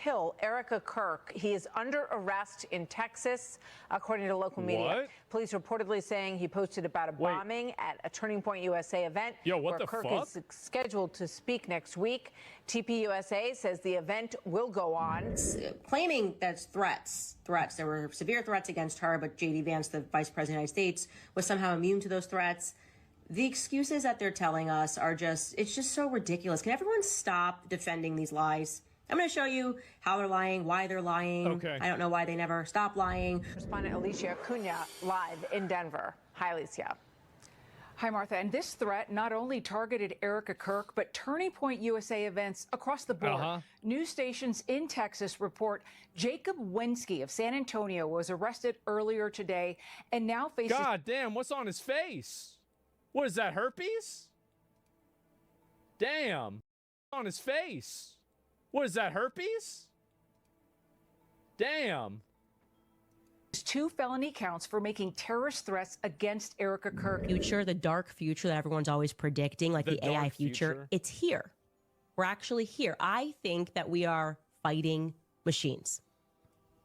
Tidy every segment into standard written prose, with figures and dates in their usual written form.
kill Erica Kirk. He is under arrest in Texas, according to local media. Police reportedly saying he posted about a bombing at a Turning Point USA event where Kirk is scheduled to speak next week. TPUSA says the event will go on. It's claiming there's threats. There were severe threats against her, but J.D. Vance, the Vice President of the United States, was somehow immune to those threats. The excuses that they're telling us are it's just so ridiculous. Can everyone stop defending these lies? I'm going to show you how they're lying, why they're lying. Okay. I don't know why they never stop lying. Correspondent Alicia Cunha live in Denver. Hi, Alicia. Hi, Martha. And this threat not only targeted Erica Kirk, but Turning Point USA events across the board. News stations in Texas report Jacob Wensky of San Antonio was arrested earlier today and now faces... God damn, what's on his face? What is that, herpes? Damn. On his face. What is that, herpes? Damn. 2 felony counts for making terrorist threats against Erica Kirk. Future, the dark future that everyone's always predicting, like the AI future, it's here. We're actually here. I think that we are fighting machines.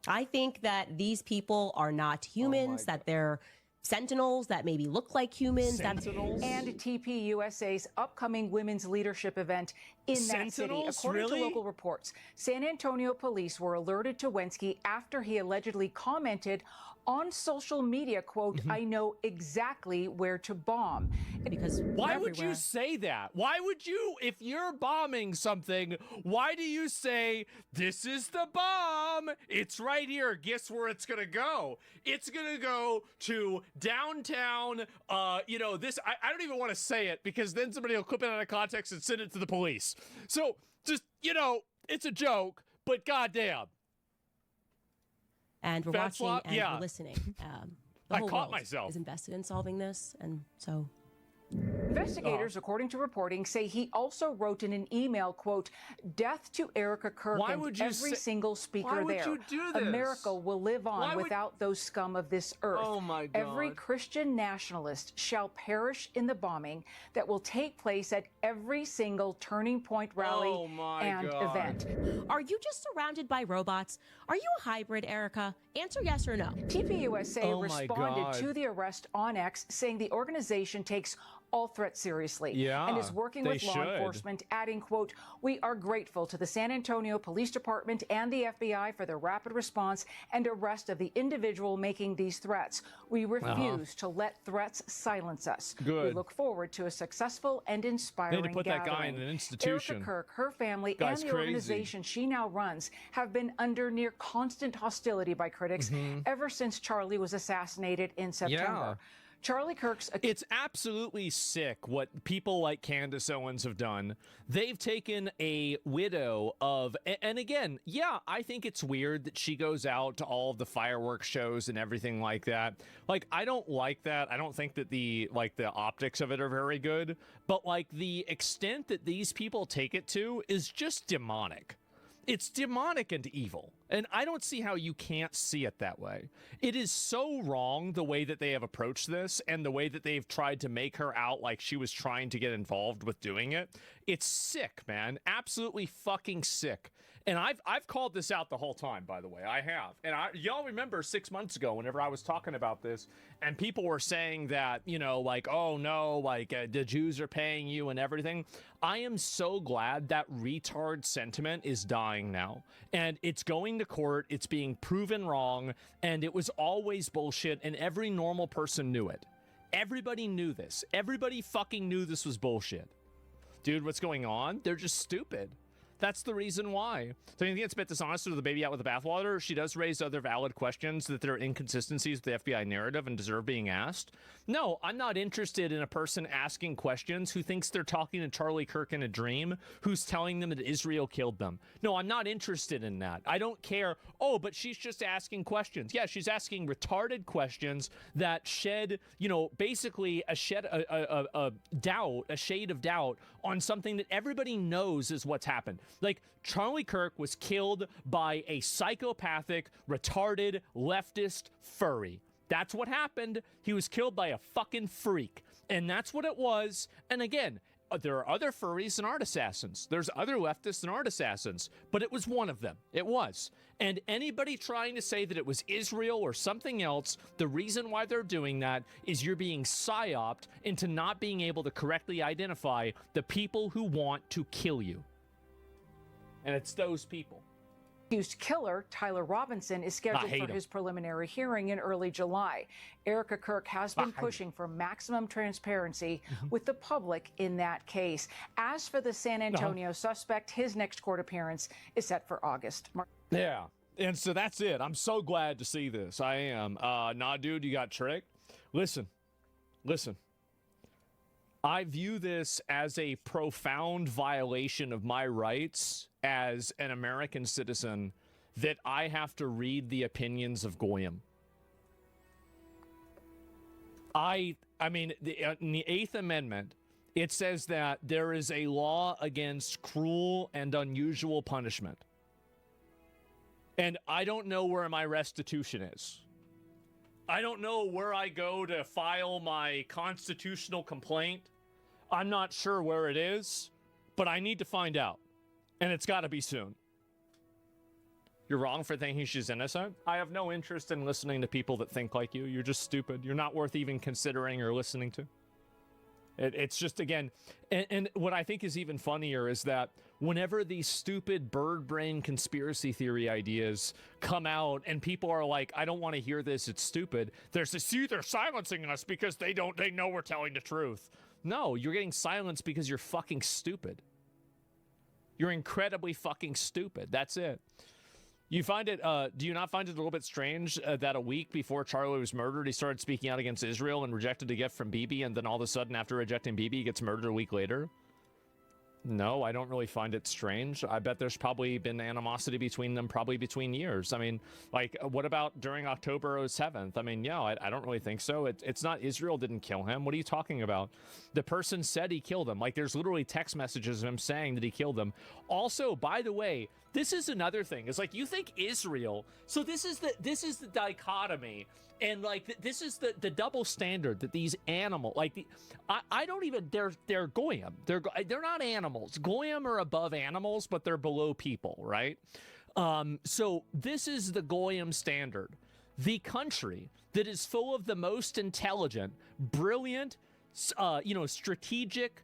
I think that these people are not humans, that they're sentinels that maybe look like humans. And TPUSA's upcoming women's leadership event in that city. According to local reports, San Antonio police were alerted to Wensky after he allegedly commented on social media, quote, I know exactly where to bomb. Because why would you say that? Why would you, if you're bombing something, why do you say, this is the bomb? It's right here. Guess where it's going to go? It's going to go to downtown, this, I don't even want to say it because then somebody will clip it out of context and send it to the police. So just, it's a joke, but goddamn. And we're watching and we're listening. The whole caught world myself. is invested in solving this, and so... Investigators, according to reporting, say he also wrote in an email, quote, death to Erica Kirk and every single speaker there. You do this? America will live on without those scum of this earth. Oh, my God. Every Christian nationalist shall perish in the bombing that will take place at every single Turning Point rally event. Are you just surrounded by robots? Are you a hybrid, Erica? Answer yes or no. TPUSA responded to the arrest on X, saying the organization takes all threats seriously and is working with law enforcement, adding, quote, we are grateful to the San Antonio Police Department and the FBI for their rapid response and arrest of the individual making these threats. We refuse to let threats silence us. We look forward to a successful and inspiring They need to put gathering. that guy in an institution. Erica Kirk, her family, and the organization she now runs have been under near constant hostility by critics ever since Charlie was assassinated in September. Charlie Kirk's... It's absolutely sick what people like Candace Owens have done. They've taken a widow of... And again, I think it's weird that she goes out to all of the fireworks shows and everything like that. Like, I don't like that. I don't think that the optics of it are very good. But, the extent that these people take it to is just demonic. It's demonic and evil. And I don't see how you can't see it that way. It is so wrong the way that they have approached this and the way that they've tried to make her out like she was trying to get involved with doing it. It's sick, man. Absolutely fucking sick. And I've called this out the whole time, by the way. I have. And y'all remember 6 months ago whenever I was talking about this and people were saying that, oh no, the Jews are paying you and everything. I am so glad that retard sentiment is dying now. And it's going to court. It's being proven wrong. And it was always bullshit. And every normal person knew it. Everybody knew this. Everybody fucking knew this was bullshit. Dude, what's going on? They're just stupid. That's the reason why. So you think it's a bit dishonest to throw the baby out with the bathwater? She does raise other valid questions that there are inconsistencies with the FBI narrative and deserve being asked. No, I'm not interested in a person asking questions who thinks they're talking to Charlie Kirk in a dream, who's telling them that Israel killed them. No, I'm not interested in that. I don't care. Oh, but she's just asking questions. Yeah, she's asking retarded questions that shed, basically a shade of doubt on something that everybody knows is what's happened. Like, Charlie Kirk was killed by a psychopathic, retarded, leftist furry. That's what happened. He was killed by a fucking freak. And that's what it was. And again, are other furries and art assassins. There's other leftists and art assassins, but it was one of them. It was. And anybody trying to say that it was Israel or something else, the reason why they're doing that is you're being psyoped into not being able to correctly identify the people who want to kill you. And it's those people. Accused killer Tyler Robinson is scheduled for his preliminary hearing in early July. Erica Kirk has been pushing for maximum transparency with the public in that case. As for the San Antonio suspect, his next court appearance is set for August. Yeah, and so that's it. I'm so glad to see this. I am. Nah, dude, you got tricked. Listen. I view this as a profound violation of my rights as an American citizen that I have to read the opinions of Goyim. I mean, in the Eighth Amendment, it says that there is a law against cruel and unusual punishment. And I don't know where my restitution is. I don't know where I go to file my constitutional complaint. I'm not sure where it is, but I need to find out. And it's got to be soon. You're wrong for thinking she's innocent. I have no interest in listening to people that think like you. You're just stupid. You're not worth even considering or listening to. It's just, again, and what I think is even funnier is that whenever these stupid bird brain conspiracy theory ideas come out and people are like, I don't want to hear this, it's stupid. They're silencing us because they know we're telling the truth. No, you're getting silenced because you're fucking stupid. You're incredibly fucking stupid. That's it. You find it, do you not find it a little bit strange that a week before Charlie was murdered, he started speaking out against Israel and rejected a gift from Bibi, and then all of a sudden, after rejecting Bibi, he gets murdered a week later? No, I don't really find it strange. I bet there's probably been animosity between them, probably between years. I mean, like, what about during October 7th? I mean, yeah, I don't really think so. It's not Israel didn't kill him. What are you talking about? The person said he killed him. Like, there's literally text messages of him saying that he killed him. Also, by the way, this is another thing. It's like, you think Israel, so this is the dichotomy. And like, this is the double standard that these animals, like, I don't even, they're Goyim. They're not animals. Goyim are above animals, but they're below people, right? So this is the Goyim standard. The country that is full of the most intelligent, brilliant, strategic,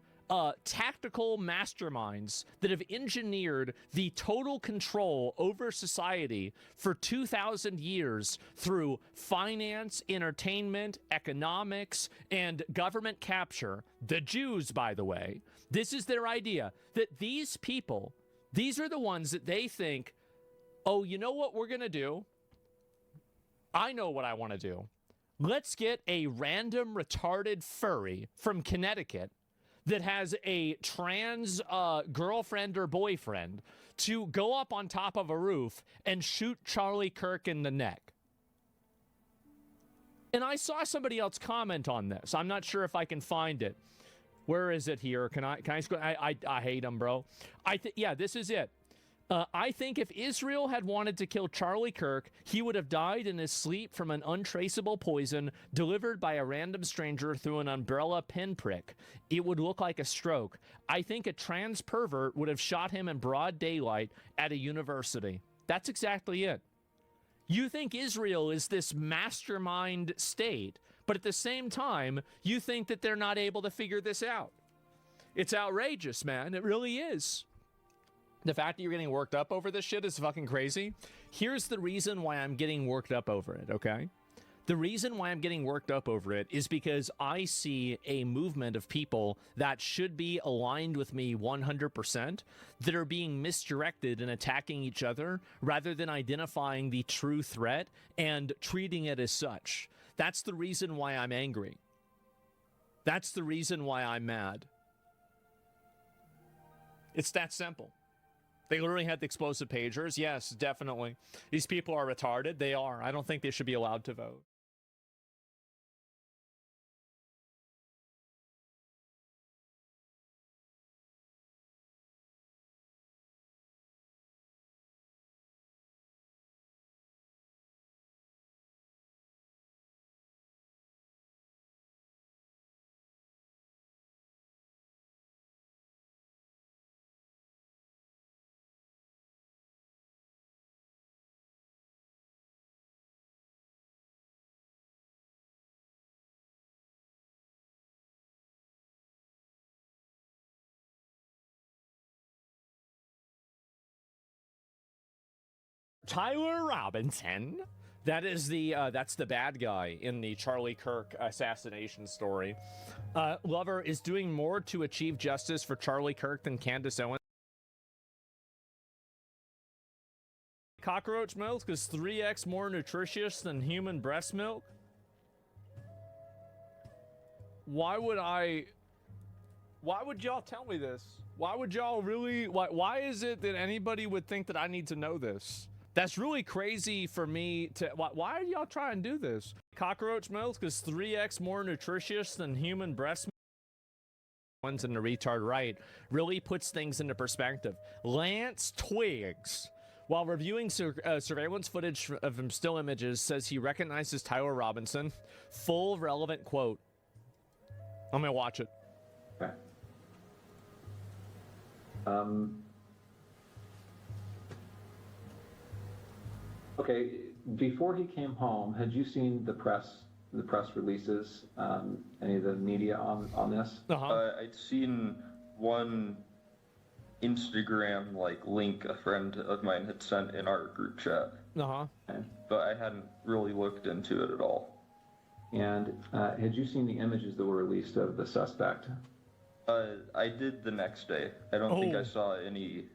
tactical masterminds that have engineered the total control over society for 2,000 years through finance, entertainment, economics, and government capture. The Jews, by the way, this is their idea, that these people, these are the ones that they think, oh, you know what we're going to do? I know what I want to do. Let's get a random retarded furry from Connecticut that has a trans girlfriend or boyfriend to go up on top of a roof and shoot Charlie Kirk in the neck. And I saw somebody else comment on this. I'm not sure if I can find it. Where is it here? Can I scroll? I hate him, bro. Yeah, this is it. I think if Israel had wanted to kill Charlie Kirk, he would have died in his sleep from an untraceable poison delivered by a random stranger through an umbrella pinprick. It would look like a stroke. I think a trans pervert would have shot him in broad daylight at a university. That's exactly it. You think Israel is this mastermind state, but at the same time, you think that they're not able to figure this out. It's outrageous, man. It really is. The fact that you're getting worked up over this shit is fucking crazy. Here's the reason why I'm getting worked up over it, okay? The reason why I'm getting worked up over it is because I see a movement of people that should be aligned with me 100% that are being misdirected and attacking each other rather than identifying the true threat and treating it as such. That's the reason why I'm angry. That's the reason why I'm mad. It's that simple. They literally had the explosive pagers. Yes, definitely. These people are retarded. They are. I don't think they should be allowed to vote. Tyler Robinson. That's the bad guy in the Charlie Kirk assassination story. Lover is doing more to achieve justice for Charlie Kirk than Candace Owens. Cockroach milk is 3x more nutritious than human breast milk. Why would y'all tell me this? Why would y'all really, why is it that anybody would think that I need to know this? That's really crazy for me to, why are y'all trying to do this? Cockroach milk is 3x more nutritious than human breast milk. One's in the retard right really puts things into perspective. Lance Twiggs, while reviewing surveillance footage of still images, says he recognizes Tyler Robinson. Full relevant quote. I'm gonna watch it. Okay. Okay, before he came home, had you seen the press releases, any of the media on this? I'd seen one Instagram link a friend of mine had sent in our group chat. But I hadn't really looked into it at all. And had you seen the images that were released of the suspect? I did the next day. I don't think I saw any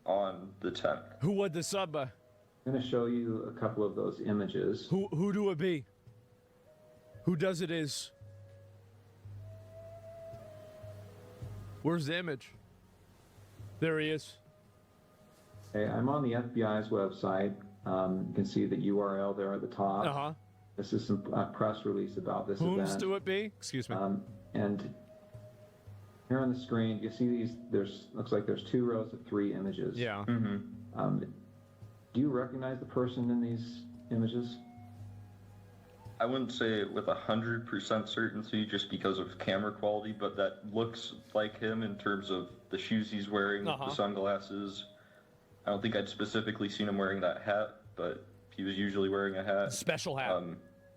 on the 10th. Who would the sub? I'm going to show you a couple of those images. Who do it be? Who does it is? Where's the image? There he is. Okay, I'm on the FBI's website. You can see the URL there at the top. This is some press release about this event. Whom's do it be? Excuse me. And here on the screen, you see these. Looks like there's 2 rows of 3 images. Yeah. Do you recognize the person in these images? I wouldn't say it with 100% certainty just because of camera quality, but that looks like him in terms of the shoes he's wearing, the sunglasses. I don't think I'd specifically seen him wearing that hat, but he was usually wearing a hat. Special hat.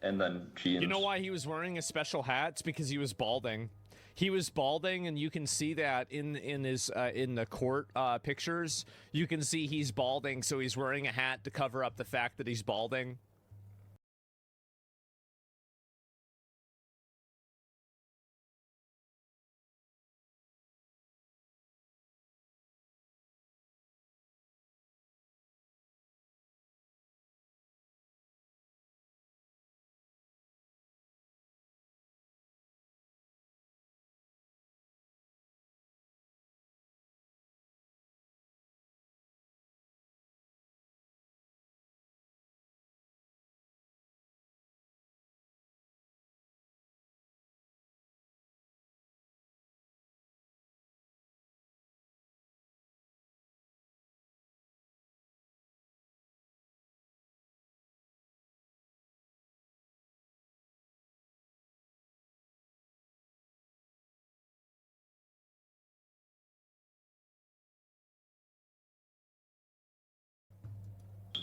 And then jeans. You know why he was wearing a special hat? It's because he was balding. He was balding, and you can see that in his in the court pictures. You can see he's balding, so he's wearing a hat to cover up the fact that he's balding.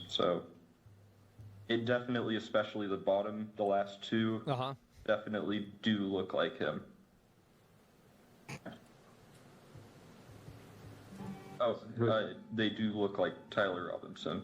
So it definitely, especially the bottom, the last 2, definitely do look like him. They do look like Tyler Robinson.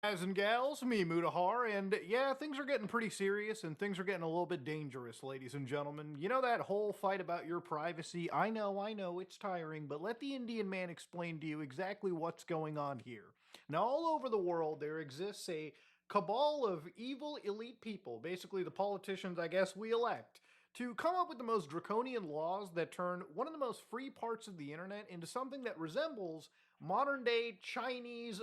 Guys and gals, me Mutahar, and yeah, things are getting pretty serious and things are getting a little bit dangerous, ladies and gentlemen. You know that whole fight about your privacy? I know, it's tiring, but let the Indian man explain to you exactly what's going on here. Now, all over the world, there exists a cabal of evil elite people, basically the politicians, I guess, we elect, to come up with the most draconian laws that turn one of the most free parts of the internet into something that resembles modern day Chinese,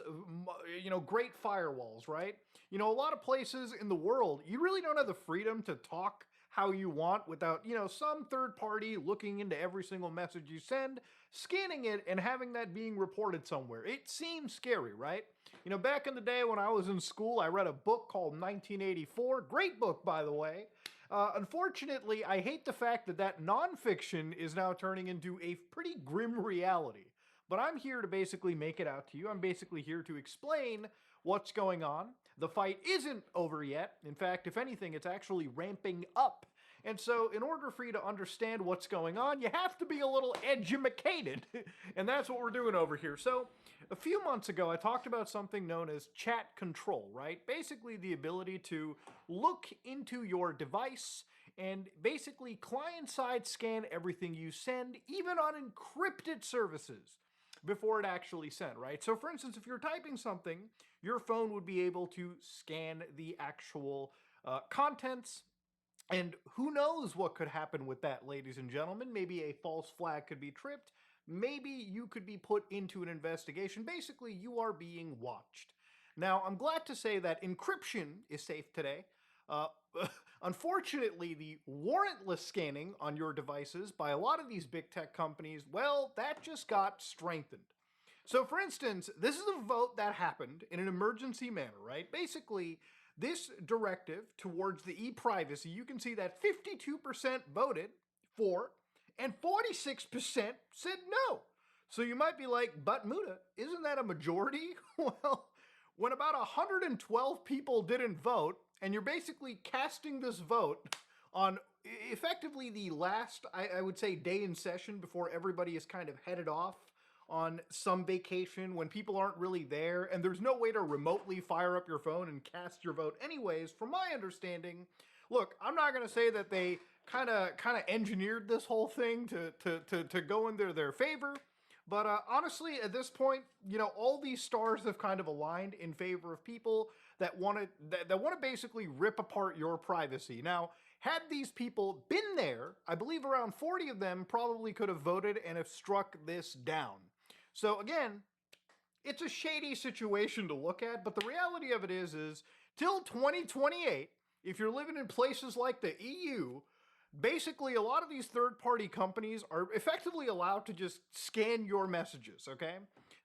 great firewalls, right? A lot of places in the world, you really don't have the freedom to talk how you want without, some third party looking into every single message you send, scanning it, and having that being reported somewhere. It seems scary, right? Back in the day when I was in school, I read a book called 1984. Great book, by the way. Unfortunately, I hate the fact that nonfiction is now turning into a pretty grim reality. But I'm here to basically make it out to you. I'm basically here to explain what's going on. The fight isn't over yet. In fact, if anything, it's actually ramping up. And so in order for you to understand what's going on, you have to be a little edumacated. And that's what we're doing over here. So a few months ago, I talked about something known as chat control, right? Basically the ability to look into your device and basically client-side scan everything you send, even on encrypted services, before it actually sent, right? So for instance, if you're typing something, your phone would be able to scan the actual contents. And who knows what could happen with that, ladies and gentlemen. Maybe a false flag could be tripped. Maybe you could be put into an investigation. Basically, you are being watched. Now, I'm glad to say that encryption is safe today. Unfortunately, the warrantless scanning on your devices by a lot of these big tech companies, well, that just got strengthened. So for instance, this is a vote that happened in an emergency manner, right? Basically, this directive towards the e-privacy, you can see that 52% voted for and 46% said no. So you might be like, but Muta, isn't that a majority? Well, when about 112 people didn't vote, and you're basically casting this vote on effectively the last, I would say, day in session before everybody is kind of headed off on some vacation when people aren't really there, and there's no way to remotely fire up your phone and cast your vote anyways, from my understanding. Look, I'm not going to say that they kind of engineered this whole thing to go in their favor. But honestly, at this point, all these stars have kind of aligned in favor of people that want to basically rip apart your privacy. Now, had these people been there, I believe around 40 of them probably could have voted and have struck this down. So again, it's a shady situation to look at, but the reality of it is till 2028, if you're living in places like the EU, basically a lot of these third-party companies are effectively allowed to just scan your messages, okay?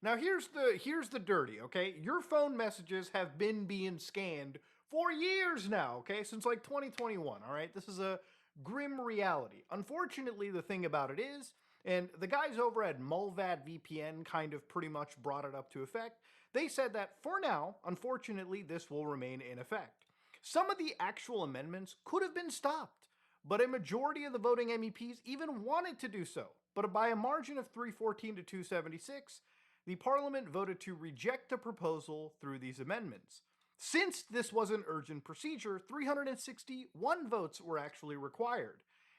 Now here's the dirty, okay? Your phone messages have been being scanned for years now, okay? Since like 2021, all right? This is a grim reality. Unfortunately, the thing about it is, and the guys over at Mulvad VPN kind of pretty much brought it up to effect, they said that for now, unfortunately, this will remain in effect. Some of the actual amendments could have been stopped, but a majority of the voting MEPs even wanted to do so. But by a margin of 314 to 276, the parliament voted to reject the proposal through these amendments. Since this was an urgent procedure, 361 votes were actually required.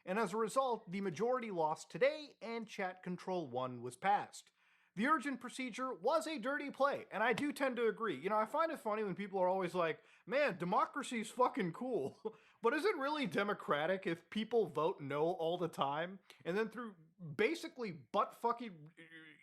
And as a result, the majority lost today and Chat Control 1 was passed. The urgent procedure was a dirty play, and I do tend to agree. I find it funny when people are always like, man, democracy's fucking cool. But is it really democratic if people vote no all the time? And then through basically butt-fucking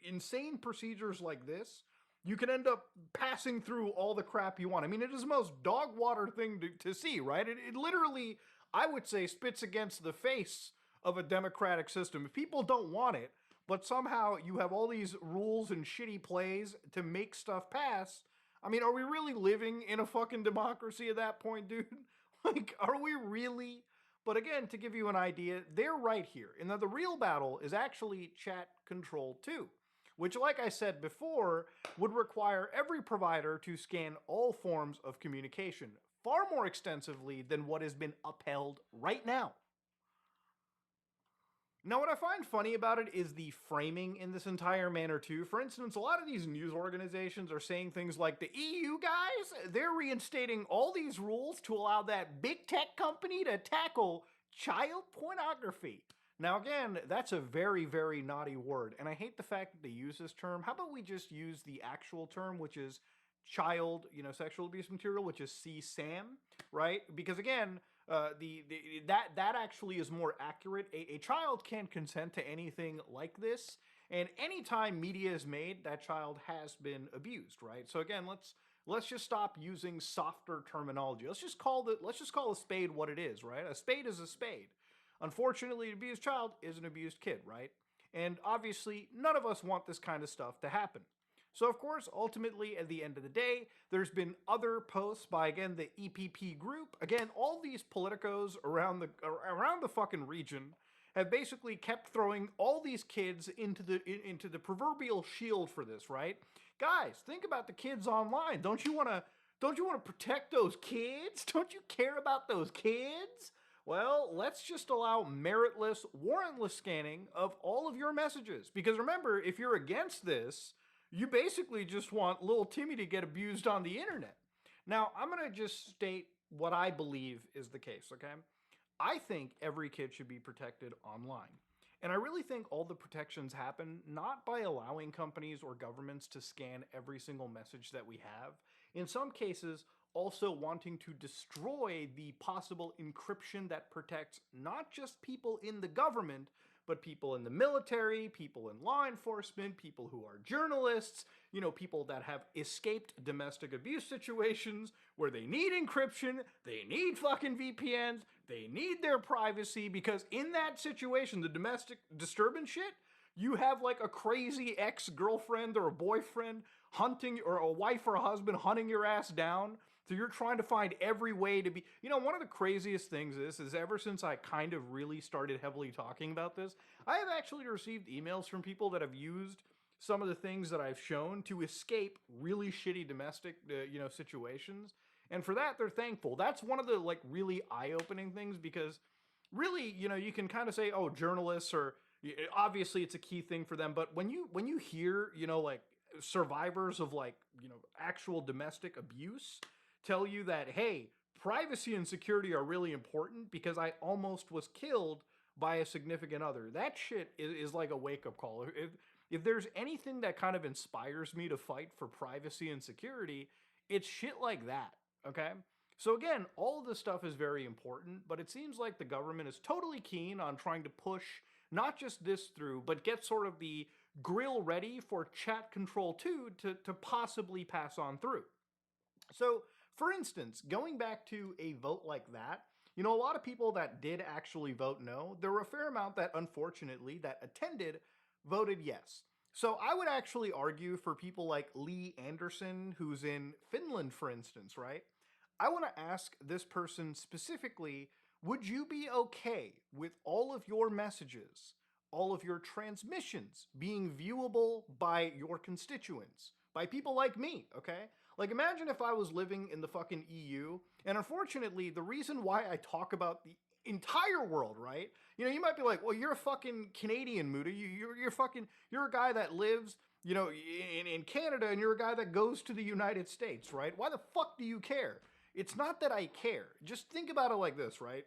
insane procedures like this, you can end up passing through all the crap you want. I mean, it is the most dog water thing to see, right? It literally, I would say, spits against the face of a democratic system. If people don't want it, but somehow you have all these rules and shitty plays to make stuff pass, I mean, are we really living in a fucking democracy at that point, dude? Like, are we really? But again, to give you an idea, they're right here. And the real battle is actually Chat Control 2, which, like I said before, would require every provider to scan all forms of communication far more extensively than what has been upheld right now. Now, what I find funny about it is the framing in this entire manner, too. For instance, a lot of these news organizations are saying things like, the EU guys, they're reinstating all these rules to allow that big tech company to tackle child pornography. Now, again, that's a very, very naughty word, and I hate the fact that they use this term. How about we just use the actual term, which is child, sexual abuse material, which is CSAM, right? Because, again, that actually is more accurate. A child can consent to anything like this, and anytime media is made, that child has been abused, right? So again, let's just stop using softer terminology. Let's just call a spade what it is, right? A spade is a spade. Unfortunately, an abused child is an abused kid, right? And obviously, none of us want this kind of stuff to happen. So, of course, ultimately, at the end of the day, there's been other posts by, again, the EPP group. Again, all these politicos around the fucking region have basically kept throwing all these kids into the proverbial shield for this, right? Guys, think about the kids online. Don't you want to protect those kids? Don't you care about those kids? Well, let's just allow meritless, warrantless scanning of all of your messages. Because remember, if you're against this, you basically just want little Timmy to get abused on the internet. Now, I'm going to just state what I believe is the case, okay? I think every kid should be protected online. And I really think all the protections happen not by allowing companies or governments to scan every single message that we have. In some cases, also wanting to destroy the possible encryption that protects not just people in the government, but people in the military, people in law enforcement, people who are journalists, people that have escaped domestic abuse situations where they need encryption, they need fucking VPNs, they need their privacy, because in that situation, the domestic disturbance shit, you have like a crazy ex-girlfriend or a boyfriend hunting, or a wife or a husband hunting your ass down. So you're trying to find every way to be... one of the craziest things is ever since I kind of really started heavily talking about this, I have actually received emails from people that have used some of the things that I've shown to escape really shitty domestic, situations. And for that, they're thankful. That's one of the, really eye-opening things, because really, you can kind of say, oh, journalists are... Obviously, it's a key thing for them. But when you hear, survivors of, actual domestic abuse tell you that, hey, privacy and security are really important because I almost was killed by a significant other. That shit is like a wake-up call. If there's anything that kind of inspires me to fight for privacy and security, it's shit like that, okay? So again, all of this stuff is very important, but it seems like the government is totally keen on trying to push not just this through, but get sort of the grill ready for chat control 2 to possibly pass on through. So, for instance, going back to a vote like that, a lot of people that did actually vote no, there were a fair amount that, unfortunately, that attended, voted yes. So I would actually argue for people like Lee Anderson, who's in Finland, for instance, right? I want to ask this person specifically, would you be okay with all of your messages, all of your transmissions being viewable by your constituents, by people like me, okay? Like, imagine if I was living in the fucking EU, and unfortunately, the reason why I talk about the entire world, right? You might be like, well, you're a fucking Canadian, Muda. You're a guy that lives, in Canada, and you're a guy that goes to the United States, right? Why the fuck do you care? It's not that I care. Just think about it like this, right?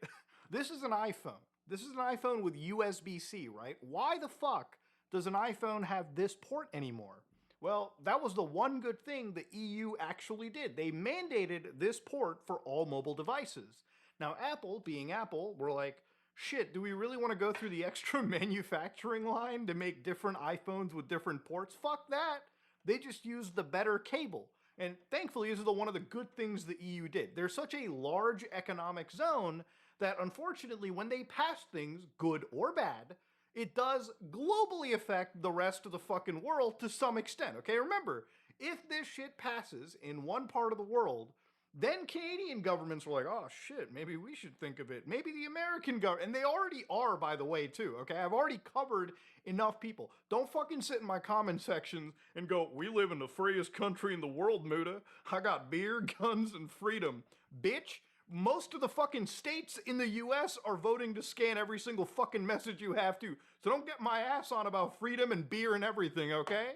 This is an iPhone. This is an iPhone with USB-C, right? Why the fuck does an iPhone have this port anymore? Well, that was the one good thing the EU actually did. They mandated this port for all mobile devices. Now, Apple, being Apple, were like, shit, do we really want to go through the extra manufacturing line to make different iPhones with different ports? Fuck that. They just used the better cable. And thankfully, this is one of the good things the EU did. They're such a large economic zone that, unfortunately, when they pass things, good or bad, it does globally affect the rest of the fucking world to some extent, okay? Remember, if this shit passes in one part of the world, then Canadian governments were like, oh shit, maybe we should think of it. Maybe the American government, and they already are, by the way, too, okay? I've already covered enough people. Don't fucking sit in my comment sections and go, we live in the freest country in the world, Muda. I got beer, guns, and freedom. Bitch, Most of the fucking states in the US are voting to scan every single fucking message you have to. So don't get my ass on about freedom and beer and everything, okay?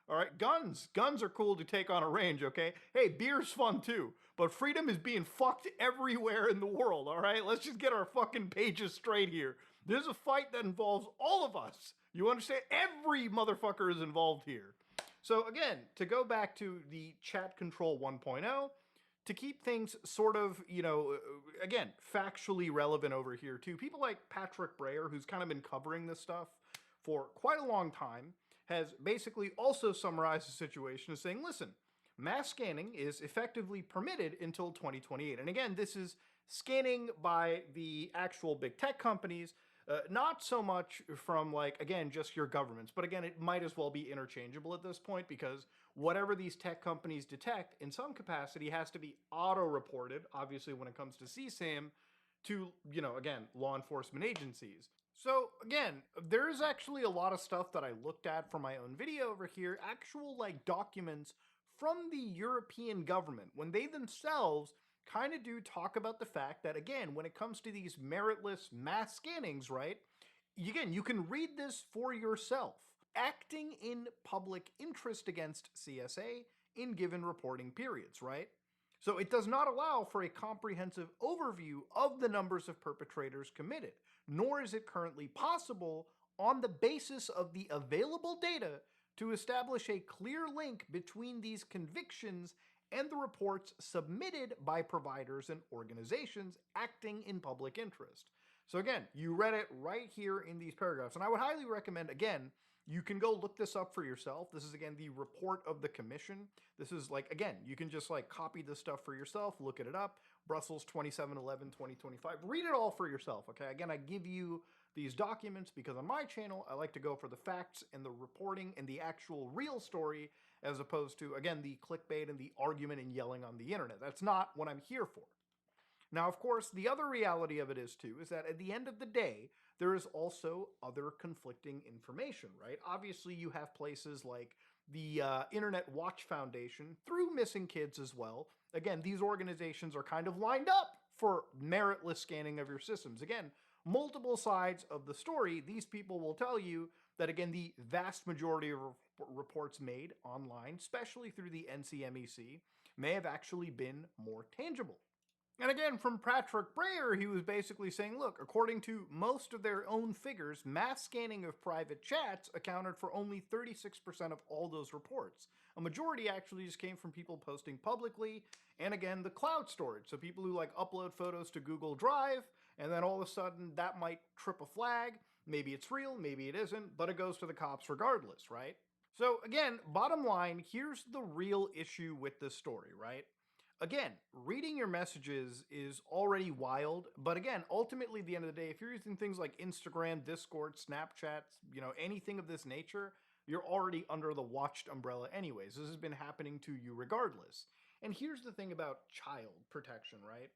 All right, guns are cool to take on a range, okay? Hey, beer's fun too, but freedom is being fucked everywhere in the world, all right? Let's just get our fucking pages straight here. This is a fight that involves all of us. You understand? Every motherfucker is involved here. So again, to go back to the chat control 1.0, to keep things sort of, again, factually relevant over here too, people like Patrick Breyer, who's kind of been covering this stuff for quite a long time, has basically also summarized the situation as saying, listen, mass scanning is effectively permitted until 2028. And again, this is scanning by the actual big tech companies, not so much from, again, just your governments. But again, it might as well be interchangeable at this point, because whatever these tech companies detect in some capacity has to be auto-reported, obviously when it comes to CSAM, to, again, law enforcement agencies. So again, there is actually a lot of stuff that I looked at for my own video over here, actual documents from the European government, when they themselves kind of do talk about the fact that, again, when it comes to these meritless mass scannings, right, again, you can read this for yourself. Acting in public interest against CSA in given reporting periods, right? So it does not allow for a comprehensive overview of the numbers of perpetrators committed, nor is it currently possible on the basis of the available data to establish a clear link between these convictions and the reports submitted by providers and organizations acting in public interest. So again, you read it right here in these paragraphs, and I would highly recommend, again, you can go look this up for yourself. This is, again, the report of the commission. This is again, you can just copy this stuff for yourself, look it up. Brussels 27/11/2025. Read it all for yourself, okay? Again, I give you these documents because on my channel, I like to go for the facts and the reporting and the actual real story, as opposed to, again, the clickbait and the argument and yelling on the internet. That's not what I'm here for. Now, of course, the other reality of it is, too, is that at the end of the day, there is also other conflicting information, right? Obviously, you have places like the Internet Watch Foundation, through Missing Kids as well. Again, these organizations are kind of lined up for meritless scanning of your systems. Again, multiple sides of the story. These people will tell you that, again, the vast majority of reports made online, especially through the NCMEC, may have actually been more tangible. And again, from Patrick Breyer, he was basically saying, look, according to most of their own figures, mass scanning of private chats accounted for only 36% of all those reports. A majority actually just came from people posting publicly, and again, the cloud storage. So people who upload photos to Google Drive, and then all of a sudden that might trip a flag. Maybe it's real, maybe it isn't, but it goes to the cops regardless, right? So again, bottom line, here's the real issue with this story, right? Again, reading your messages is already wild, but again, ultimately at the end of the day, if you're using things like Instagram, Discord, Snapchat, anything of this nature, you're already under the watched umbrella anyways. This has been happening to you regardless. And here's the thing about child protection, right?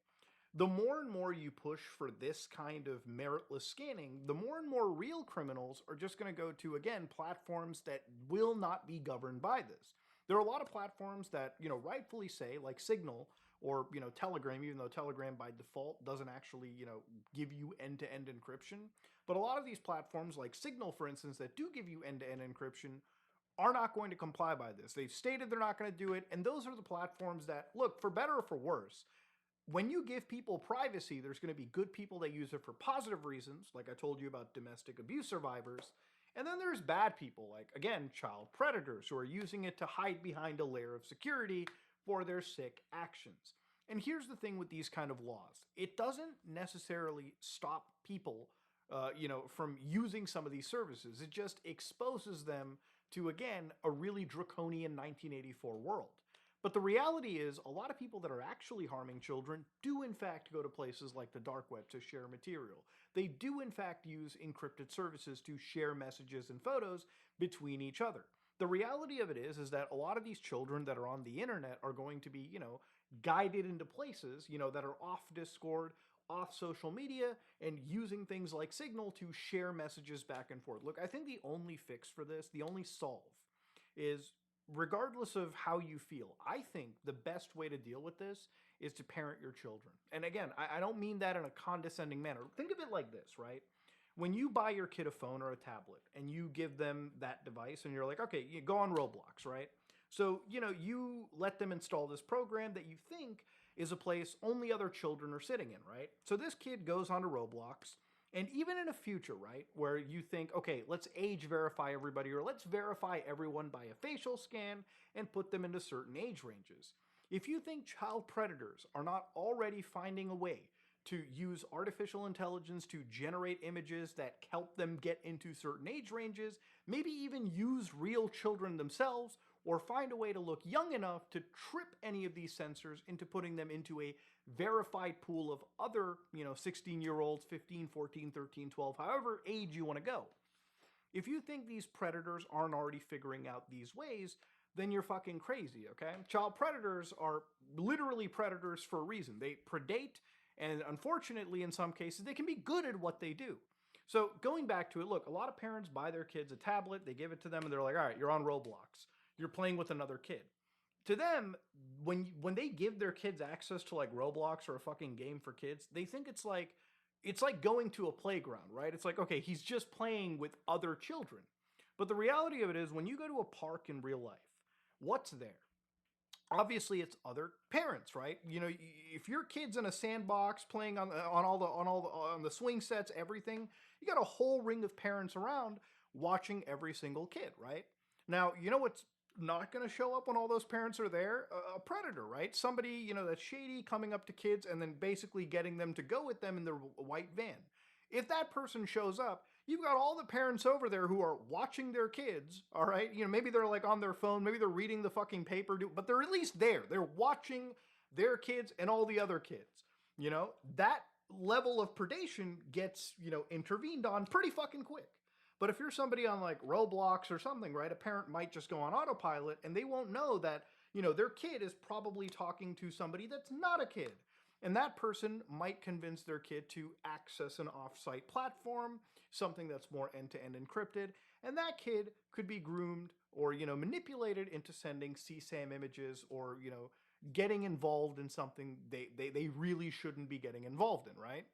The more and more you push for this kind of meritless scanning, the more and more real criminals are just going to go to, again, platforms that will not be governed by this. There are a lot of platforms that, rightfully say, like Signal or, Telegram, even though Telegram by default doesn't actually, give you end-to-end encryption. But a lot of these platforms like Signal, for instance, that do give you end-to-end encryption are not going to comply by this. They've stated they're not going to do it. And those are the platforms that, look, for better or for worse, when you give people privacy, there's going to be good people that use it for positive reasons, like I told you about domestic abuse survivors. And then there's bad people, like, again, child predators, who are using it to hide behind a layer of security for their sick actions. And here's the thing with these kind of laws. It doesn't necessarily stop people, from using some of these services. It just exposes them to, again, a really draconian 1984 world. But the reality is, a lot of people that are actually harming children do in fact go to places like the dark web to share material. They do in fact use encrypted services to share messages and photos between each other. The reality of it is that a lot of these children that are on the internet are going to be, guided into places, that are off Discord, off social media, and using things like Signal to share messages back and forth. Look, I think the only fix for this, the only solve, is regardless of how you feel, I think the best way to deal with this is to parent your children. And again, I don't mean that in a condescending manner. Think of it like this, right? When you buy your kid a phone or a tablet and you give them that device and you're like, okay, you go on Roblox, right? So, you let them install this program that you think is a place only other children are sitting in, right? So this kid goes onto Roblox, and even in a future, right, where you think, okay, let's age verify everybody, or let's verify everyone by a facial scan and put them into certain age ranges. If you think child predators are not already finding a way to use artificial intelligence to generate images that help them get into certain age ranges, maybe even use real children themselves, or find a way to look young enough to trip any of these sensors into putting them into a verified pool of other, 16-year-olds, 15, 14, 13, 12, however age you want to go. If you think these predators aren't already figuring out these ways, then you're fucking crazy, okay? Child predators are literally predators for a reason. They predate, and unfortunately, in some cases, they can be good at what they do. So going back to it, look, a lot of parents buy their kids a tablet, they give it to them, and they're like, all right, you're on Roblox. You're playing with another kid. To them, when they give their kids access to like Roblox or a fucking game for kids, they think it's like going to a playground, right? It's like, okay, he's just playing with other children. But the reality of it is, when you go to a park in real life, what's there? Obviously, it's other parents, right? If your kid's in a sandbox playing on the swing sets, everything, you got a whole ring of parents around watching every single kid, right? Now, you know what's not going to show up when all those parents are there? A predator, right? Somebody, that's shady, coming up to kids and then basically getting them to go with them in their white van. If that person shows up, you've got all the parents over there who are watching their kids, all right? Maybe they're like on their phone, maybe they're reading the fucking paper, but they're at least there. They're watching their kids and all the other kids. That level of predation gets, intervened on pretty fucking quick. But if you're somebody on like Roblox or something, right, a parent might just go on autopilot and they won't know that, their kid is probably talking to somebody that's not a kid. And that person might convince their kid to access an off-site platform, something that's more end-to-end encrypted, and that kid could be groomed or, manipulated into sending CSAM images or, getting involved in something they really shouldn't be getting involved in, right?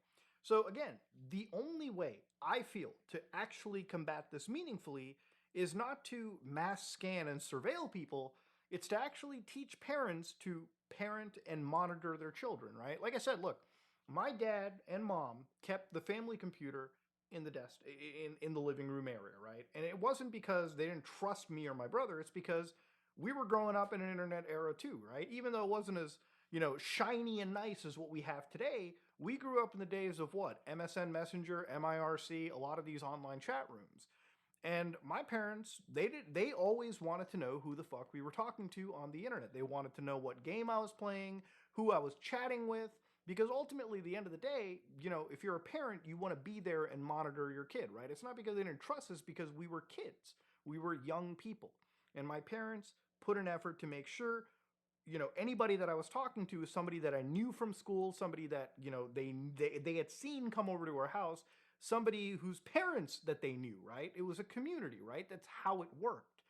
So again, the only way I feel to actually combat this meaningfully is not to mass scan and surveil people, it's to actually teach parents to parent and monitor their children, right? Like I said, look, my dad and mom kept the family computer in the desk, in the living room area, right? And it wasn't because they didn't trust me or my brother, it's because we were growing up in an internet era too, right? Even though it wasn't as, shiny and nice as what we have today, we grew up in the days of what? MSN Messenger, MIRC, a lot of these online chat rooms. And my parents, they always wanted to know who the fuck we were talking to on the internet. They wanted to know what game I was playing, who I was chatting with, because ultimately, at the end of the day, if you're a parent, you want to be there and monitor your kid, right? It's not because they didn't trust us, because we were kids. We were young people. And my parents put an effort to make sure anybody that I was talking to is somebody that I knew from school, somebody that, they had seen come over to our house, somebody whose parents that they knew, right? It was a community, right? That's how it worked.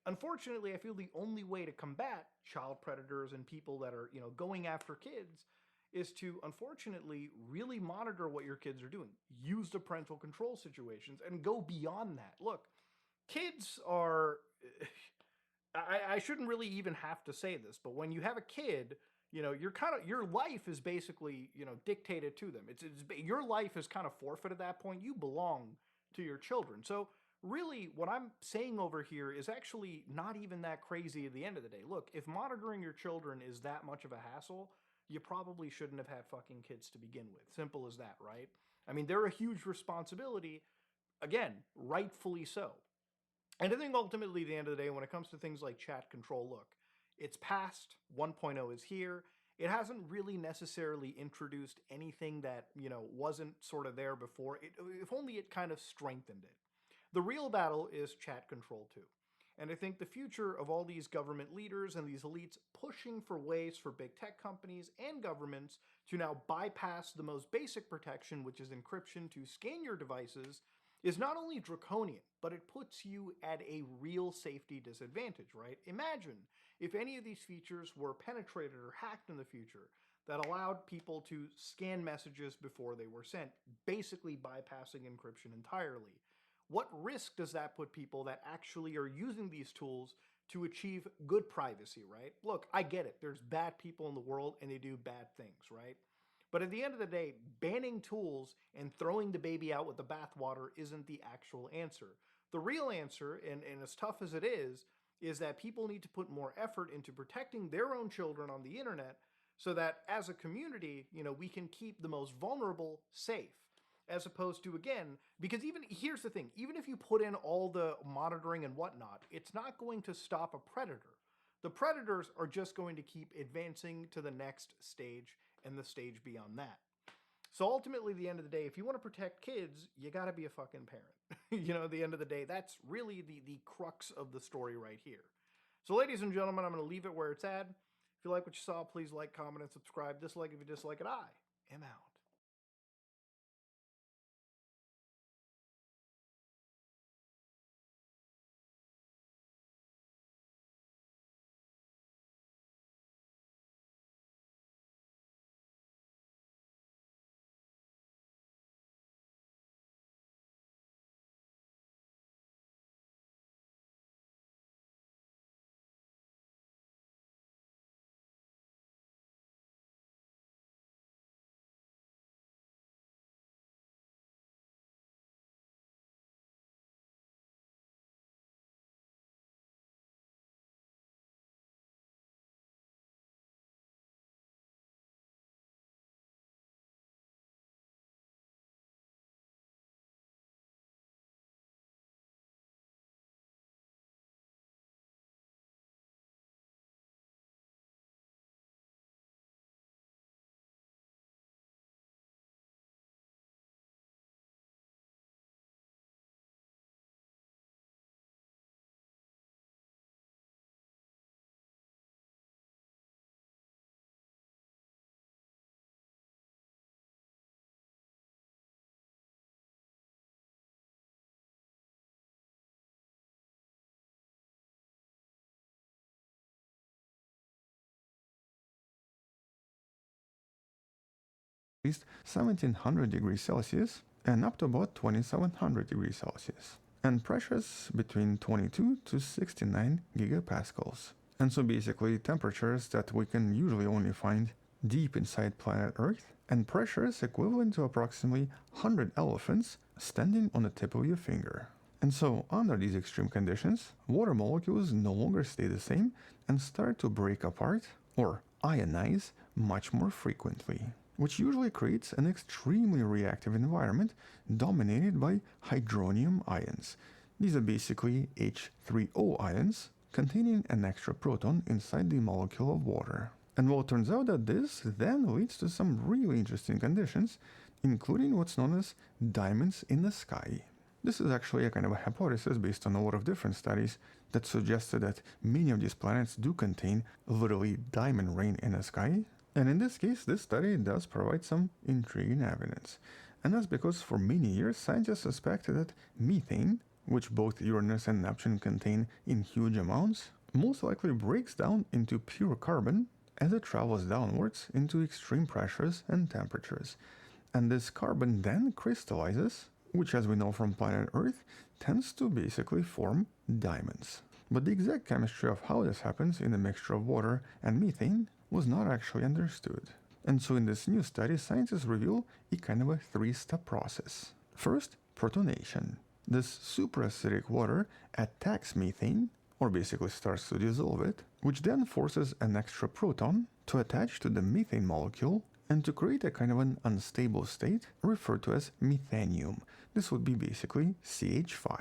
Unfortunately, I feel the only way to combat child predators and people that are, going after kids is to, unfortunately, really monitor what your kids are doing. Use the parental control situations and go beyond that. Look, kids are... I shouldn't really even have to say this, but when you have a kid, your life is basically, dictated to them. Your life is kind of forfeit at that point. You belong to your children. So really what I'm saying over here is actually not even that crazy at the end of the day. Look, if monitoring your children is that much of a hassle, you probably shouldn't have had fucking kids to begin with. Simple as that, right? I mean, they're a huge responsibility. Again, rightfully so. And I think ultimately, at the end of the day, when it comes to things like chat control, look, it's past, 1.0 is here. It hasn't really necessarily introduced anything that, wasn't sort of there before. If only it kind of strengthened it. The real battle is chat control too. And I think the future of all these government leaders and these elites pushing for ways for big tech companies and governments to now bypass the most basic protection, which is encryption, to scan your devices, is not only draconian, but it puts you at a real safety disadvantage, right? Imagine if any of these features were penetrated or hacked in the future that allowed people to scan messages before they were sent, basically bypassing encryption entirely. What risk does that put people that actually are using these tools to achieve good privacy, right? Look, I get it. There's bad people in the world and they do bad things, right? But at the end of the day, banning tools and throwing the baby out with the bathwater isn't the actual answer. The real answer, and as tough as it is that people need to put more effort into protecting their own children on the internet so that as a community, we can keep the most vulnerable safe. As opposed to, again, because here's the thing, even if you put in all the monitoring and whatnot, it's not going to stop a predator. The predators are just going to keep advancing to the next stage and the stage beyond that. So ultimately, at the end of the day, if you want to protect kids, you got to be a fucking parent. At the end of the day, that's really the crux of the story right here. So ladies and gentlemen, I'm going to leave it where it's at. If you like what you saw, please like, comment, and subscribe. Dislike if you dislike it. I am out. At least 1700 degrees Celsius and up to about 2700 degrees Celsius, and pressures between 22 to 69 gigapascals. And so basically temperatures that we can usually only find deep inside planet Earth, and pressures equivalent to approximately 100 elephants standing on the tip of your finger. And so under these extreme conditions, water molecules no longer stay the same and start to break apart or ionize much more frequently, which usually creates an extremely reactive environment dominated by hydronium ions. These are basically H3O ions containing an extra proton inside the molecule of water. And well, it turns out that this then leads to some really interesting conditions, including what's known as diamonds in the sky. This is actually a kind of a hypothesis based on a lot of different studies that suggested that many of these planets do contain literally diamond rain in the sky. And in this case, this study does provide some intriguing evidence. And that's because for many years, scientists suspected that methane, which both Uranus and Neptune contain in huge amounts, most likely breaks down into pure carbon as it travels downwards into extreme pressures and temperatures. And this carbon then crystallizes, which, as we know from planet Earth, tends to basically form diamonds. But the exact chemistry of how this happens in a mixture of water and methane was not actually understood. And so in this new study, scientists reveal a kind of a three-step process. First, protonation. This superacidic water attacks methane, or basically starts to dissolve it, which then forces an extra proton to attach to the methane molecule and to create a kind of an unstable state referred to as methanium. This would be basically CH5.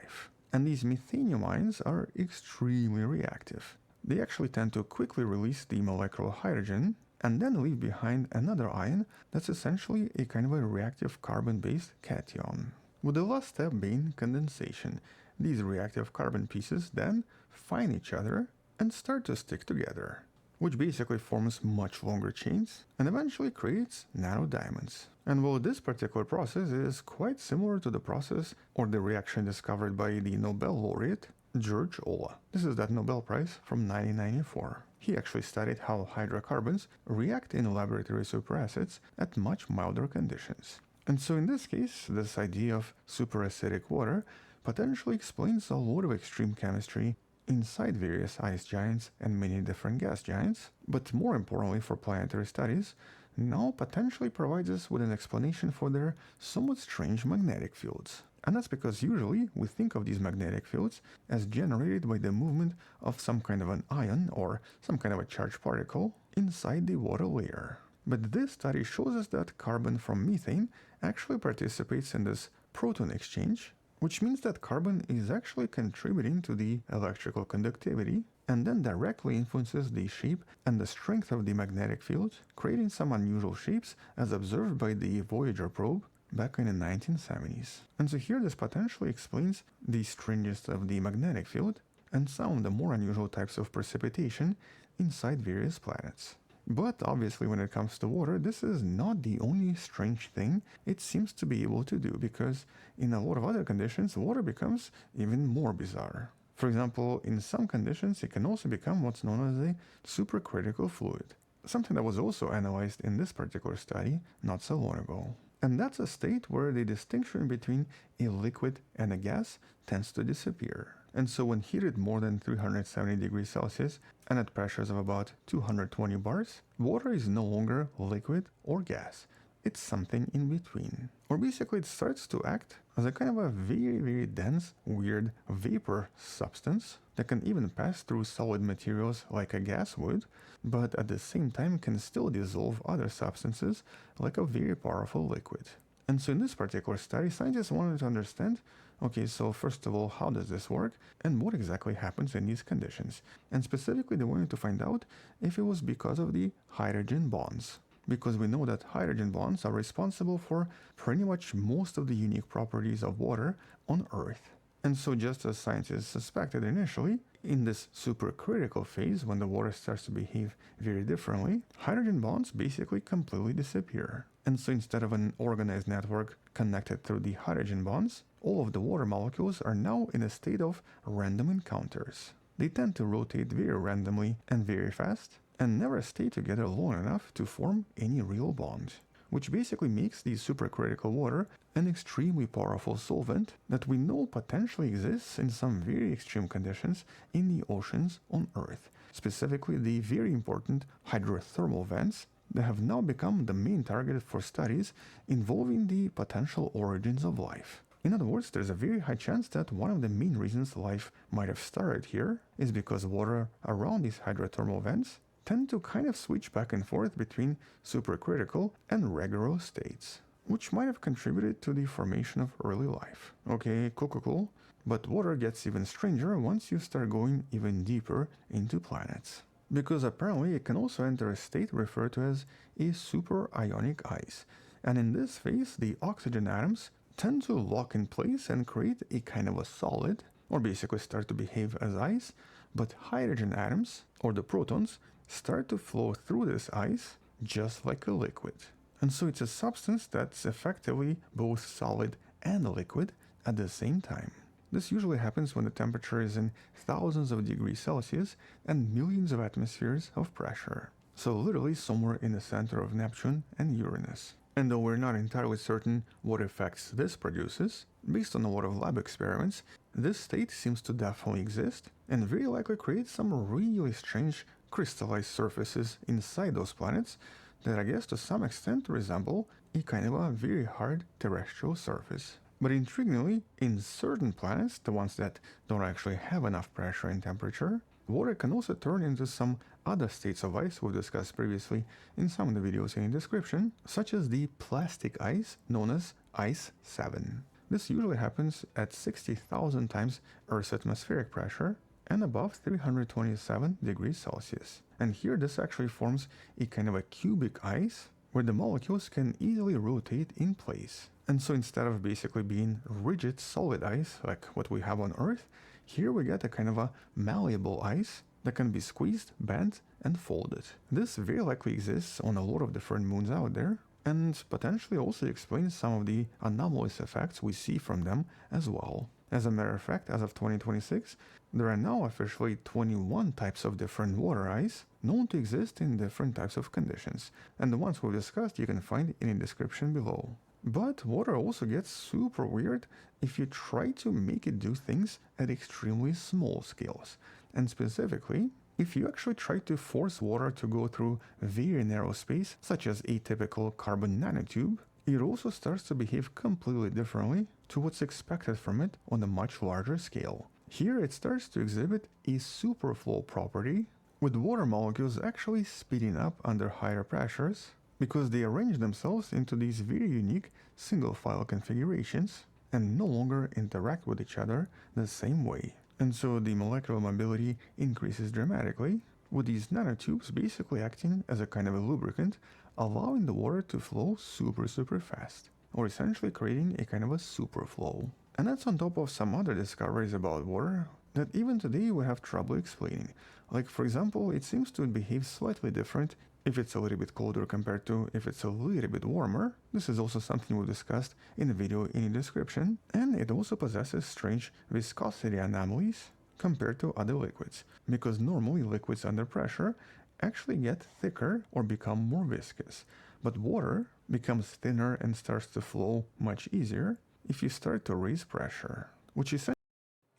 And these methanium ions are extremely reactive. They actually tend to quickly release the molecular hydrogen and then leave behind another ion that's essentially a kind of a reactive carbon-based cation. With the last step being condensation. These reactive carbon pieces then find each other and start to stick together. which basically forms much longer chains and eventually creates nanodiamonds. And while this particular process is quite similar to the process or the reaction discovered by the Nobel laureate George Olah. This is that Nobel Prize from 1994. He actually studied how hydrocarbons react in laboratory superacids at much milder conditions. And so in this case, this idea of superacidic water potentially explains a lot of extreme chemistry inside various ice giants and many different gas giants, but more importantly for planetary studies, now potentially provides us with an explanation for their somewhat strange magnetic fields. And that's because usually we think of these magnetic fields as generated by the movement of some kind of an ion or some kind of a charged particle inside the water layer. But this study shows us that carbon from methane actually participates in this proton exchange, which means that carbon is actually contributing to the electrical conductivity and then directly influences the shape and the strength of the magnetic field, creating some unusual shapes as observed by the Voyager probe back in the 1970s. And so here this potentially explains the strangest of the magnetic field and some of the more unusual types of precipitation inside various planets. But obviously when it comes to water, this is not the only strange thing it seems to be able to do, because in a lot of other conditions, water becomes even more bizarre. For example, in some conditions, it can also become what's known as a supercritical fluid, something that was also analyzed in this particular study not so long ago. And that's a state where the distinction between a liquid and a gas tends to disappear. And so when heated more than 370 degrees Celsius and at pressures of about 220 bars, water is no longer liquid or gas. It's something in between. Or basically it starts to act as a kind of a very, very dense, weird vapor substance that can even pass through solid materials like a gas would, but at the same time can still dissolve other substances like a very powerful liquid. And so in this particular study, scientists wanted to understand, okay, so first of all, how does this work and what exactly happens in these conditions? And specifically, they wanted to find out if it was because of the hydrogen bonds. Because we know that hydrogen bonds are responsible for pretty much most of the unique properties of water on Earth. And so just as scientists suspected initially, in this supercritical phase, when the water starts to behave very differently, hydrogen bonds basically completely disappear. And so instead of an organized network connected through the hydrogen bonds, all of the water molecules are now in a state of random encounters. They tend to rotate very randomly and very fast, and never stay together long enough to form any real bond, which basically makes the supercritical water an extremely powerful solvent that we know potentially exists in some very extreme conditions in the oceans on Earth, specifically the very important hydrothermal vents that have now become the main target for studies involving the potential origins of life. In other words, there's a very high chance that one of the main reasons life might have started here is because water around these hydrothermal vents tend to kind of switch back and forth between supercritical and regular states, which might have contributed to the formation of early life. Okay, cool. But water gets even stranger once you start going even deeper into planets. Because apparently it can also enter a state referred to as a superionic ice. And in this phase, the oxygen atoms tend to lock in place and create a kind of a solid, or basically start to behave as ice, but hydrogen atoms, or the protons, start to flow through this ice just like a liquid. And so it's a substance that's effectively both solid and liquid at the same time. This usually happens when the temperature is in thousands of degrees Celsius and millions of atmospheres of pressure. So literally somewhere in the center of Neptune and Uranus. And though we're not entirely certain what effects this produces, based on a lot of lab experiments, this state seems to definitely exist and very likely create some really strange crystallized surfaces inside those planets that I guess to some extent resemble a kind of a very hard terrestrial surface. But intriguingly, in certain planets, the ones that don't actually have enough pressure and temperature, water can also turn into some other states of ice we've discussed previously in some of the videos in the description, such as the plastic ice known as Ice 7. This usually happens at 60,000 times Earth's atmospheric pressure and above 327 degrees Celsius. And here this actually forms a kind of a cubic ice where the molecules can easily rotate in place. And so instead of basically being rigid solid ice like what we have on Earth, here we get a kind of a malleable ice that can be squeezed, bent, and folded. This very likely exists on a lot of different moons out there, and potentially also explains some of the anomalous effects we see from them as well. As a matter of fact, as of 2026, there are now officially 21 types of different water ice known to exist in different types of conditions, and the ones we've discussed you can find in the description below. But water also gets super weird if you try to make it do things at extremely small scales, and specifically, if you actually try to force water to go through very narrow space, such as a typical carbon nanotube, it also starts to behave completely differently to what's expected from it on a much larger scale. Here it starts to exhibit a superflow property, with water molecules actually speeding up under higher pressures because they arrange themselves into these very unique single-file configurations and no longer interact with each other the same way. And so the molecular mobility increases dramatically, with these nanotubes basically acting as a kind of a lubricant, allowing the water to flow super fast, or essentially creating a kind of a superflow. And that's on top of some other discoveries about water that even today we have trouble explaining. Like, for example, it seems to behave slightly different if it's a little bit colder compared to if it's a little bit warmer. This is also something we discussed in the video in the description. And it also possesses strange viscosity anomalies compared to other liquids, because normally liquids under pressure actually get thicker or become more viscous, but water becomes thinner and starts to flow much easier if you start to raise pressure, which is...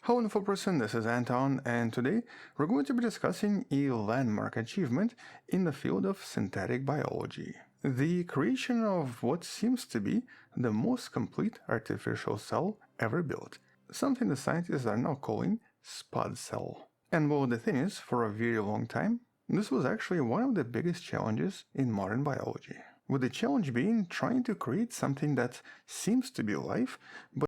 Hello InfoPerson, this is Anton, and today we're going to be discussing a landmark achievement in the field of synthetic biology. The creation of what seems to be the most complete artificial cell ever built, something the scientists are now calling spud cell. And well, the thing is, for a very long time, this was actually one of the biggest challenges in modern biology, with the challenge being trying to create something that seems to be life, but